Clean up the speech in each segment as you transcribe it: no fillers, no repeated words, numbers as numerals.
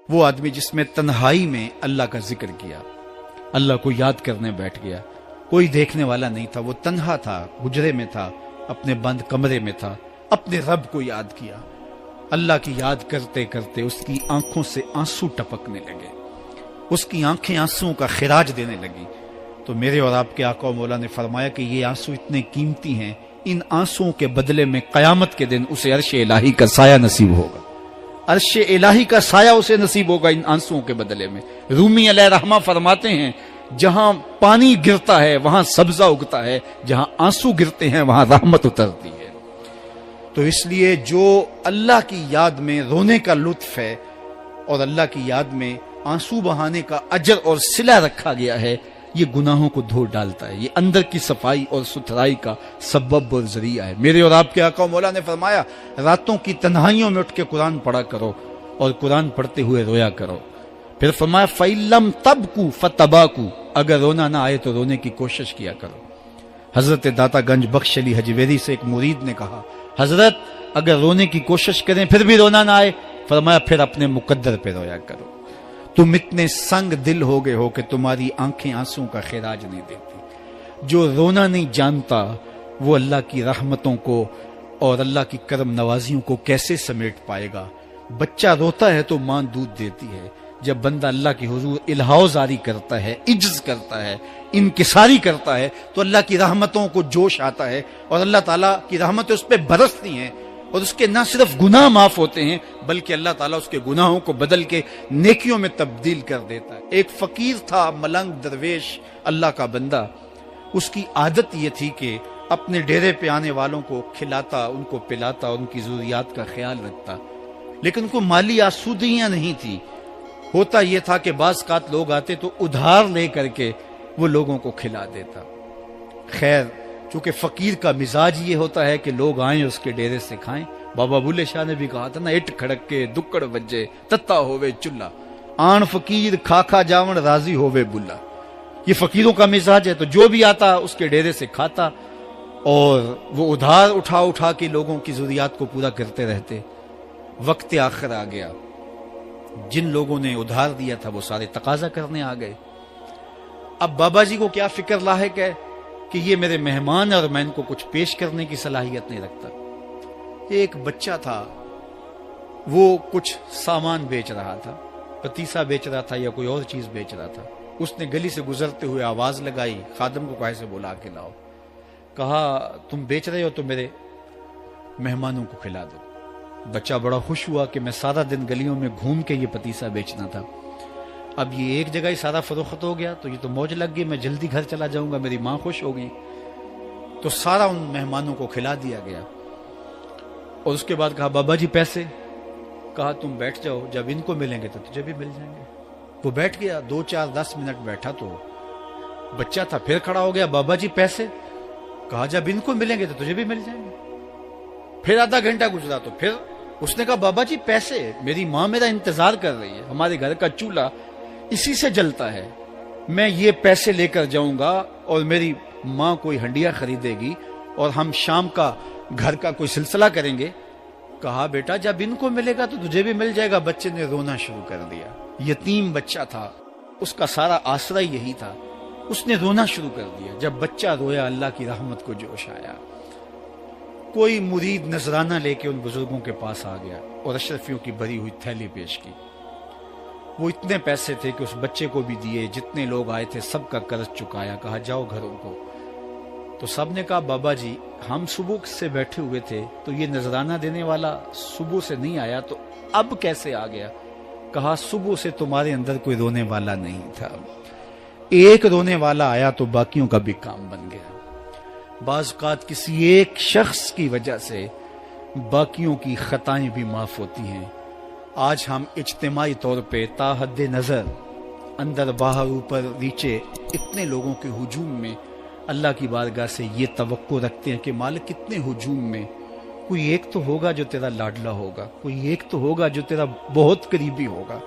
وہ آدمی جس میں تنہائی میں اللہ کا ذکر کیا، اللہ کو یاد کرنے بیٹھ گیا، کوئی دیکھنے والا نہیں تھا، وہ تنہا تھا، حجرے میں تھا، اپنے بند کمرے میں تھا، اپنے رب کو یاد کیا۔ اللہ کی یاد کرتے کرتے اس کی آنکھوں سے آنسو ٹپکنے لگے، اس کی آنکھیں آنسوؤں کا خراج دینے لگی۔ تو میرے اور آپ کے آقا و مولا نے فرمایا کہ یہ آنسو اتنے قیمتی ہیں، ان آنسوؤں کے بدلے میں قیامت کے دن اسے عرش الہی کا سایہ نصیب ہوگا، عرش الہی کا سایہ اسے نصیب ہوگا ان آنسوؤں کے بدلے میں۔ رومی علیہ رحمہ فرماتے ہیں جہاں پانی گرتا ہے وہاں سبزہ اگتا ہے، جہاں آنسو گرتے ہیں وہاں رحمت اترتی ہے۔ تو اس لیے جو اللہ کی یاد میں رونے کا لطف ہے اور اللہ کی یاد میں آنسو بہانے کا اجر اور صلہ رکھا گیا ہے، یہ گناہوں کو دھو ڈالتا ہے، یہ اندر کی صفائی اور ستھرائی کا سبب اور ذریعہ ہے۔ میرے اور آپ کے آقا و مولا نے فرمایا راتوں کی تنہائیوں میں اٹھ کے قرآن پڑھا کرو اور قرآن پڑھتے ہوئے رویا کرو۔ پھر فرمایا فَإِلَّمْ تَبْكُوا فَتَبَاكُوا، اگر رونا نہ آئے تو رونے کی کوشش کیا کرو۔ حضرت داتا گنج بخش علی حجویری سے ایک مرید نے کہا حضرت اگر رونے کی کوشش کریں پھر بھی رونا نہ آئے، فرمایا پھر اپنے مقدر پہ رویا کرو۔ تم اتنے سنگ دل ہو گئے ہو کہ تمہاری آنکھیں آنسوں کا خراج نہیں دیتی۔ جو رونا نہیں جانتا وہ اللہ کی رحمتوں کو اور اللہ کی کرم نوازیوں کو کیسے سمیٹ پائے گا؟ بچہ روتا ہے تو ماں دودھ دیتی ہے، جب بندہ اللہ کے حضور الہو زاری کرتا ہے، عجز کرتا ہے، انکساری کرتا ہے تو اللہ کی رحمتوں کو جوش آتا ہے اور اللہ تعالیٰ کی رحمتیں اس پہ برستی ہیں اور اس کے نہ صرف گناہ معاف ہوتے ہیں بلکہ اللہ تعالیٰ اس کے گناہوں کو بدل کے نیکیوں میں تبدیل کر دیتا ہے۔ ایک فقیر تھا، ملنگ درویش، اللہ کا بندہ، اس کی عادت یہ تھی کہ اپنے ڈیرے پہ آنے والوں کو کھلاتا، ان کو پلاتا، ان کی ضروریات کا خیال رکھتا، لیکن ان کو مالی آسودگیاں نہیں تھی۔ ہوتا یہ تھا کہ بعض اوقات لوگ آتے تو ادھار لے کر کے وہ لوگوں کو کھلا دیتا۔ خیر چونکہ فقیر کا مزاج یہ ہوتا ہے کہ لوگ آئیں اس کے ڈیرے سے کھائیں، بابا بلے شاہ نے بھی کہا تھا نا، اٹ کھڑک کے دکڑ بجے تتا ہووے چلا، آن فقیر کھا کھا جاون راضی ہووے بلا۔ یہ فقیروں کا مزاج ہے، تو جو بھی آتا اس کے ڈیرے سے کھاتا اور وہ ادھار اٹھا اٹھا کے لوگوں کی ضروریات کو پورا کرتے رہتے۔ وقت آخر آ گیا، جن لوگوں نے ادھار دیا تھا وہ سارے تقاضا کرنے آ گئے۔ اب بابا جی کو کیا فکر لاحق ہے کہ یہ میرے مہمان اور میں ان کو کچھ پیش کرنے کی صلاحیت نہیں رکھتا۔ ایک بچہ تھا، وہ کچھ سامان بیچ رہا تھا، پتیسا بیچ رہا تھا یا کوئی اور چیز بیچ رہا تھا۔ اس نے گلی سے گزرتے ہوئے آواز لگائی، خادم کو کہا سے بلا کے لاؤ، کہا تم بیچ رہے ہو تو میرے مہمانوں کو کھلا دو۔ بچہ بڑا خوش ہوا کہ میں سارا دن گلیوں میں گھوم کے یہ پتیسا بیچنا تھا، اب یہ ایک جگہ ہی سارا فروخت ہو گیا تو یہ تو موج لگ گئی، میں جلدی گھر چلا جاؤں گا، میری ماں خوش ہو گئی۔ تو سارا ان مہمانوں کو کھلا دیا گیا اور اس کے بعد کہا بابا جی پیسے؟ کہا تم بیٹھ جاؤ، جب ان کو ملیں گے تو تجھے بھی مل جائیں گے۔ وہ بیٹھ گیا، 2 4 10 منٹ بیٹھا تو بچہ تھا، پھر کھڑا ہو گیا، بابا جی پیسے؟ کہا جب ان کو ملیں گے تو تجھے بھی مل جائیں گے۔ پھر آدھا گھنٹہ گزرا تو پھر اس نے کہا بابا جی پیسے؟ میری ماں میرا انتظار کر رہی ہے، ہمارے گھر کا چولہا اسی سے جلتا ہے، میں یہ پیسے لے کر جاؤں گا اور میری ماں کوئی ہنڈیا خریدے گی اور ہم شام کا گھر کا کوئی سلسلہ کریں گے۔ کہا بیٹا جب ان کو ملے گا تو تجھے بھی مل جائے گا۔ بچے نے رونا شروع کر دیا، یتیم بچہ تھا، اس کا سارا آسرا یہی تھا، اس نے رونا شروع کر دیا۔ جب بچہ رویا اللہ کی رحمت کو جوش آیا، کوئی مرید نذرانہ لے کے ان بزرگوں کے پاس آ گیا اور اشرفیوں کی بھری ہوئی تھیلی پیش کی۔ وہ اتنے پیسے تھے کہ اس بچے کو بھی دیے، جتنے لوگ آئے تھے سب کا قرض چکایا، کہا جاؤ گھروں کو۔ تو سب نے کہا بابا جی ہم صبح سے بیٹھے ہوئے تھے تو یہ نذرانہ دینے والا صبح سے نہیں آیا، تو اب کیسے آ گیا؟ کہا صبح سے تمہارے اندر کوئی رونے والا نہیں تھا، ایک رونے والا آیا تو باقیوں کا بھی کام بن گیا۔ بعض اوقات کسی ایک شخص کی وجہ سے باقیوں کی خطائیں بھی معاف ہوتی ہیں۔ آج ہم اجتماعی طور پہ تا حد نظر اندر باہر اوپر نیچے اتنے لوگوں کے ہجوم میں اللہ کی بارگاہ سے یہ توقع رکھتے ہیں کہ مالک اتنے ہجوم میں کوئی ایک تو ہوگا جو تیرا لاڈلا ہوگا، کوئی ایک تو ہوگا جو تیرا بہت قریبی ہوگا،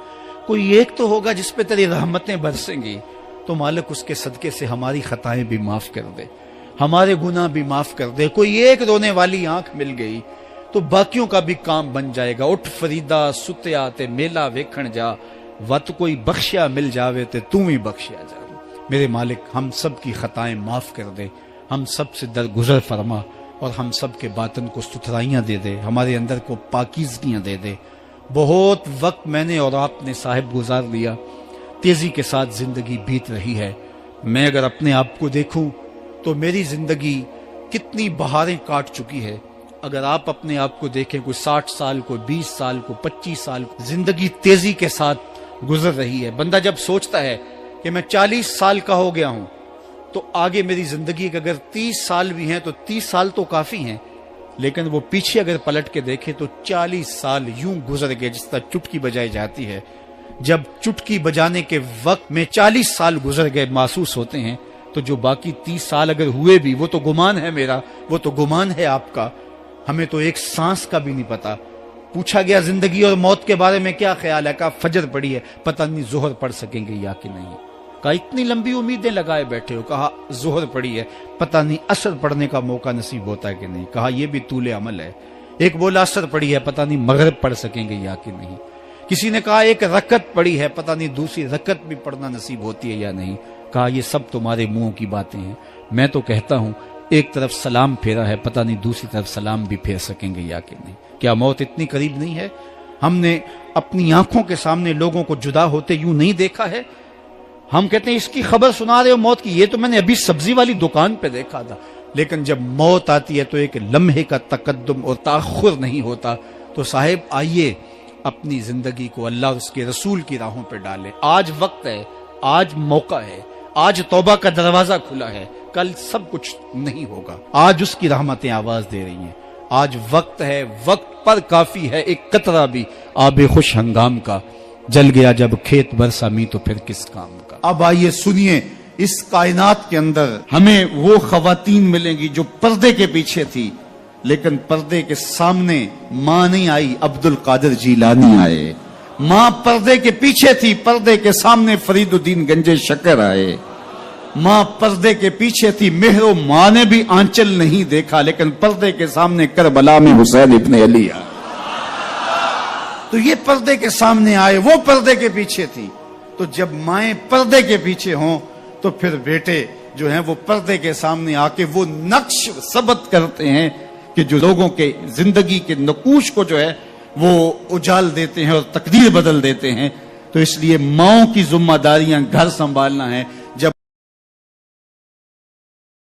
کوئی ایک تو ہوگا جس پہ تیری رحمتیں برسیں گی۔ تو مالک اس کے صدقے سے ہماری خطائیں بھی معاف کر دے، ہمارے گناہ بھی معاف کر دے۔ کوئی ایک رونے والی آنکھ مل گئی تو باقیوں کا بھی کام بن جائے گا. اٹھ فریدا ستیا تے میلا ویکھن جا, وت کوئی بخشیا مل جاوے تے تو ہی بخشیا جا. میرے مالک ہم سب کی خطائیں معاف کر دے, ہم سب سے درگزر فرما, اور ہم سب کے باطن کو ستھرائیاں دے دے, ہمارے اندر کو پاکیزگیاں دے دے. بہت وقت میں نے اور آپ نے صاحب گزار لیا, تیزی کے ساتھ زندگی بیت رہی ہے. میں اگر اپنے آپ کو دیکھوں تو میری زندگی کتنی بہاریں کاٹ چکی ہے. اگر آپ اپنے آپ کو دیکھیں, کوئی 60 سال, کوئی 20 سال, کوئی 25 سال, زندگی تیزی کے ساتھ گزر رہی ہے. بندہ جب سوچتا ہے کہ میں 40 سال کا ہو گیا ہوں تو آگے میری زندگی کے اگر 30 سال بھی ہیں تو 30 سال تو کافی ہیں, لیکن وہ پیچھے اگر پلٹ کے دیکھے تو 40 سال یوں گزر گئے جس طرح چٹکی بجائی جاتی ہے. جب چٹکی بجانے کے وقت میں 40 سال گزر گئے محسوس ہوتے ہیں, تو جو باقی 30 سال اگر ہوئے بھی, وہ تو گمان ہے میرا, وہ تو گمان ہے آپ کا. ہمیں تو ایک سانس کا بھی نہیں پتا. پوچھا گیا زندگی اور موت کے بارے میں کیا خیال ہے, کہا فجر پڑی ہے, پتہ نہیں ظہر پڑھ سکیں گے یا کہ نہیں. کہا اتنی لمبی امیدیں لگائے بیٹھے ہو, کہا ظہر پڑی ہے, پتہ نہیں عصر پڑھنے کا موقع نصیب ہوتا ہے کہ نہیں. کہا یہ بھی طول عمل ہے. ایک بولا عصر پڑی ہے, پتہ نہیں مغرب پڑھ سکیں گے یا کہ نہیں. کسی نے کہا ایک رکعت پڑی ہے, پتہ نہیں دوسری رکعت بھی پڑھنا نصیب ہوتی ہے یا نہیں. کہا یہ سب تمہارے منہوں کی باتیں ہیں. میں تو کہتا ہوں ایک طرف سلام پھیرا ہے, پتہ نہیں دوسری طرف سلام بھی پھیر سکیں گے یا کہ نہیں. کیا موت اتنی قریب نہیں ہے؟ ہم نے اپنی آنکھوں کے سامنے لوگوں کو جدا ہوتے یوں نہیں دیکھا ہے. ہم کہتے ہیں اس کی خبر سنا رہے ہو موت کی, یہ تو میں نے ابھی سبزی والی دکان پہ دیکھا تھا. لیکن جب موت آتی ہے تو ایک لمحے کا تقدم اور تاخر نہیں ہوتا. تو صاحب آئیے اپنی زندگی کو اللہ اور اس کے رسول کی راہوں پہ ڈالیں. آج وقت ہے, آج موقع ہے, آج توبہ کا دروازہ کھلا ہے, کل سب کچھ نہیں ہوگا. آج اس کی رحمتیں آواز دے رہی ہیں. آج وقت ہے, وقت پر کافی ہے ایک قطرہ بھی آب خوش ہنگام کا. جل گیا جب کھیت برسا می تو پھر کس کام کا. اب آئیے سنیے, اس کائنات کے اندر ہمیں وہ خواتین ملیں گی جو پردے کے پیچھے تھی, لیکن پردے کے سامنے ماں نہیں آئی, عبد القادر جیلانی آئے. ماں پردے کے پیچھے تھی, پردے کے سامنے فرید الدین گنج شکر آئے. ماں پردے کے پیچھے تھی, مہر و ماں نے بھی آنچل نہیں دیکھا, لیکن پردے کے سامنے کربلا میں حسین ابن علی آئے. تو یہ پردے کے سامنے آئے, وہ پردے کے پیچھے تھی. تو جب مائیں پردے کے پیچھے ہوں تو پھر بیٹے جو ہیں وہ پردے کے سامنے آ کے وہ نقش ثبت کرتے ہیں کہ جو لوگوں کے زندگی کے نقوش کو جو ہے وہ اجال دیتے ہیں اور تقدیر بدل دیتے ہیں. تو اس لیے ماؤں کی ذمہ داریاں گھر سنبھالنا ہے,